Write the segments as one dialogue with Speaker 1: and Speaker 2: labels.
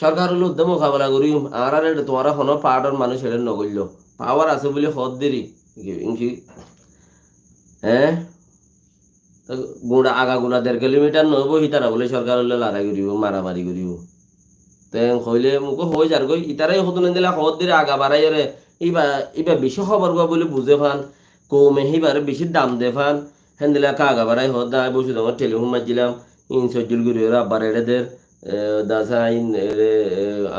Speaker 1: সরকার হলো উদ্যম মোকাবেলা করি আর আর তোমার কোনো পাহাড়ের মানুষ এটা নগল্য পাওয়ার আছে বলে হদ দেরি কি হ্যাঁ গুড়া আগা গুড়া 1.5 কিলোমিটার নব হিতারা বলে সরকার হলে লড়াই করিব মারামারি করিব তেন কইলে মোক হয়ে যার গই ইতারাই হতুন দিলা হদ দিলে আগা বাড়াই রে ইবা বেশি খবর গা বলে বুঝে ফান কমে হিবারে বেশি দাম দে ফান হেন দিলা আগা বাড়াই হদ দা বসে তোমার টেলিফোন মারছিলাম ইন সজ্জুল গুরি ওরা আব্বার এদের দাসা ইন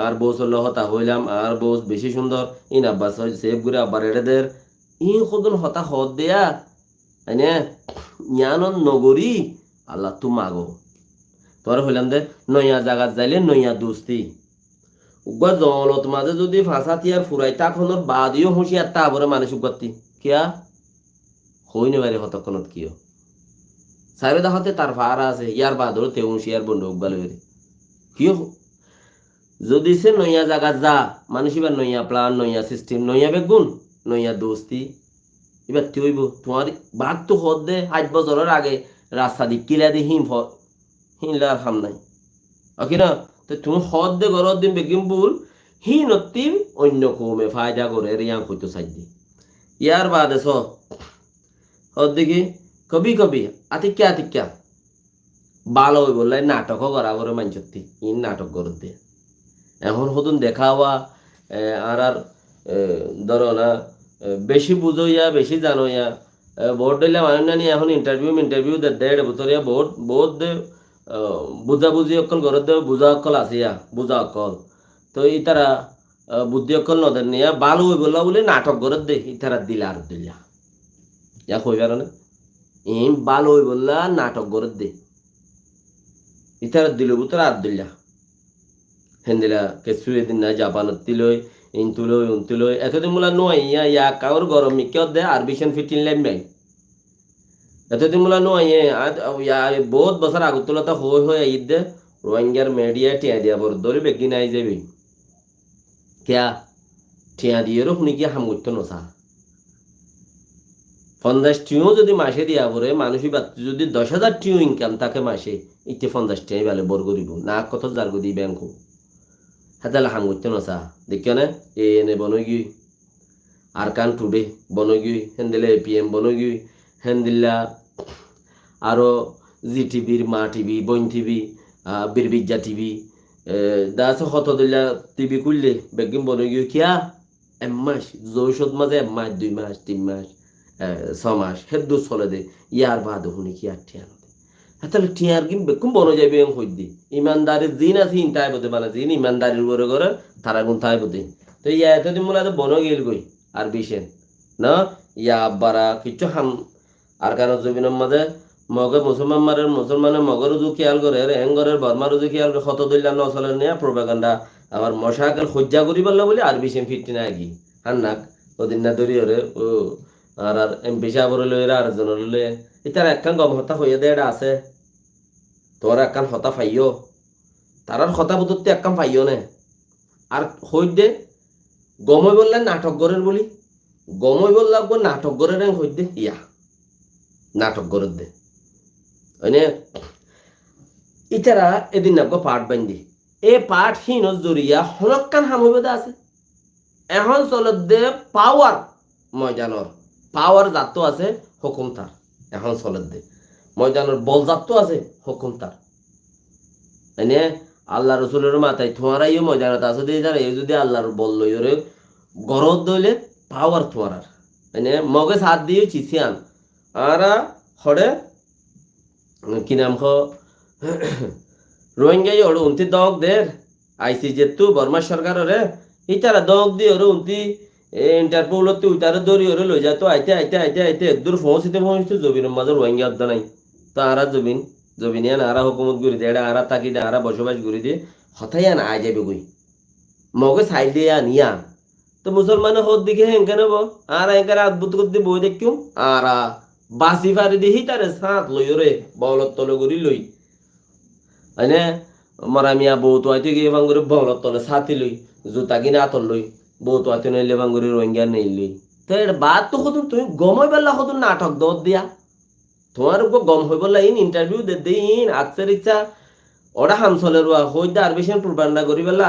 Speaker 1: আর বউ হল হতা হইলাম আর বউ বেশি সুন্দর ইন আব্বাস সেভ করে আব্বার এদের ইন কদন হতা হদ দেয়া এনে ইয়ানন নগরী আল্লাহ তু মাগো তোর হইলাম দে নয়া জাগাত যাইলে নয়া দোস্তি উগা জলত মাঝে যদি ফাঁসা তিয়ার ফুরাই তা খনর বাদিও হুঁশিয়ার তা বরে মানুষ উগতি কিয়া হই নেবারে হতক্ষণত কিয় সাইরে দাহতে তার ফারা আছে ইয়ার বাদর তে হুঁশিয়ার বন্ধু উগবাল হইরে কিয় যদি সে নয়া জাগাত যা মানুষ এবার নয়া প্লান নয়া সিস্টেম নয়া বেগুন নয়া দোস্তি এবার তুই হইব তোমার বাদ তো হদ দে 8 বছরের আগে রাস্তা দি কিলা দি হিমলার হাম নাই ওকে না তো তুমি হদ দে ঘর দিন বেগিম বুল নতি অন্য কমে ফায়দা করে রিয়াং হইতো সাইড দি ইয়ার বাদে স হদ দেখি কবি আতিক্যা ভালো হই বললাই নাটকও করা করে মানছতি ইন নাটক করে দে এখন হতুন দেখা হওয়া আর ধরো না বেশি বুঝইয়া বেশি জানোয়া ভোট দিলে মানুষ নানি এখন ইন্টারভিউ দেড় বছরিয়া ভোট দে বুঝাবুঝি অকল ঘর দে বুঝা অকল আসিয়া বুঝা অকল তো ইতারা বুদ্ধি অকল নদের নিয়া ভালো হই বললা বলে নাটক করে দে ইতারা দিলা আর দিলা ইয়া কইবার না ভালো হই বললা নাটক করে দে ইতারা দিল বুতরা আর দিলা হেন্দিলা কেসু এদিন না জাপানত তিলই ইন্তুলই এতদিন মোলা নয় ইয়া কাউর গরম মিকে দে আর বিশন ফিটিন লাইম নাই এতদিন মোলা নয় বহুত বছর আগত তোলা হয়ে ঈদ দে রোহিঙ্গার মেডিয়া টিয়া দিয়া বর দরি বেগি নাই যাবি কিয়া টিয়া দিয়ে শুনি কি হাম করতো নসা 50 টিও যদি মাসে দিয়া পরে মানুষই যদি 10,000 টিও ইনকাম থাকে মাসে ইতে 50 টিয়াই ভালো বর করিব না কত জার গদি ব্যাংক হাতালে হাম করতো নসা দেখিও না এনে বনগি আর কান টুডে বনগি হেন্দিলে এপিএম বনগি হেন্দিল্লা আরো জি টিভির মা টিভি বইন টিভি বীরবিজ্জা টিভি দাস হত দিল্লা টিভি খুললে বেগিম বনগি কিয়া এমাস জৈশত মাঝে 1 মাস 2 মাস 3 মাস 6 মাস হেদু চলে দে ইয়ার বাদ শুনি কি আর টিয়া হাতালে টিয়ার কিন বেকুম বন যাইবে হই দি ইমানদারির জিন আছে ইনতাই বদে মানে জিন ইমানদারির উপরে করে তারা গুণ তাই বদে তো ইয়া এতদিন মোলা তো বন গেল গই আর বিশেন না ইয়া আব্বারা কিছু হাম আর কারণ জমিনের মাঝে মগে মুসলমানের মগর উজু খেয়াল করে এঙ্গরের বর্মার উজু খেয়াল করে শত দইলা নচলের নিয়ে প্রোপাগান্ডা আবার মশাকাল সজ্জা করি পারলো বলে আর বিশেন ফিরতি না কি হান্নাক ওদিন না দরি ওরে ও আর এমপি সাহেবরে লইরা আর জন লইলে এটার একখান গম হতা হইয়া দে এটা আছে তোর একখান হতা পাইও তারার হতা বুততে একখান পাইও নে আর হই দে গমই বললে নাটক গরের বলি গমই বললাম নাটক গরের হই দে ইয়া নাটক গরের দে মানে ইতারা এদিন নাকো পাট বান্ধি এ পাট হীন জরিয়া হনকান হামবেদা আছে এখন চলত দে পাওয়ার ময়দানর পাওয়ার জাত আছে হুকুম তার এখন চলত দে ময়দানের বল জাত আছে হুকুম তার মানে আল্লাহ রসুলের মাথায় তোমারাইও ময়দানত আছে দিয়ে জানে এই যদি আল্লাহর বল লইরে গরদ দইলে পাওয়ার তোমার মানে মগে সাথ দিয়ে চিছিয়ান আর হড়ে কি নাম খ রোহিঙ্গাই ওর উন্তি দক দের আইসি যেতু বর্মা সরকারের ইতারা দক দিয়ে ওর উন্তি ইন্টারপোলতে উইটারে দৌড়ি ওরে লই যায় তো আইতে দূর পৌঁছতে জবিনের মাঝে রোহিঙ্গা আদ্দা নাই তো আরা জবিনিয়া আরা হুকুমত ঘুরি দিয়ে এটা আরা তাকি দে আরা বসবাস ঘুরি দিয়ে হঠাই আন আই যাবে গই মগে সাইড দিয়ে আনিয়া তো মুসলমানের হদ দিকে হেঙ্কে নেব আর হেঙ্কার আদবুত করতে বই দেখিম আর বাসি ফারি দিহি তারে সাঁত লই ওরে বলত তলে করি লই মানে মরামিয়া বউ তো আইতে গিয়ে ভাঙ্গুরে বলত তলে ছাতি লই জুতা কিনে আতর লই বউ তো আইতে নইলে ভাঙ্গুরে রোহিঙ্গা নেইলি তো এর বাদ তো হতুন তুমি গমই বেলা হতুন নাটক দত দিয়া তোমার উপর গম হই বললা ইন ইন্টারভিউ দে ইন আকসের ইচ্ছা ওটা হামসলের হইতে আর বেশি প্রপাগান্ডা করি পেলা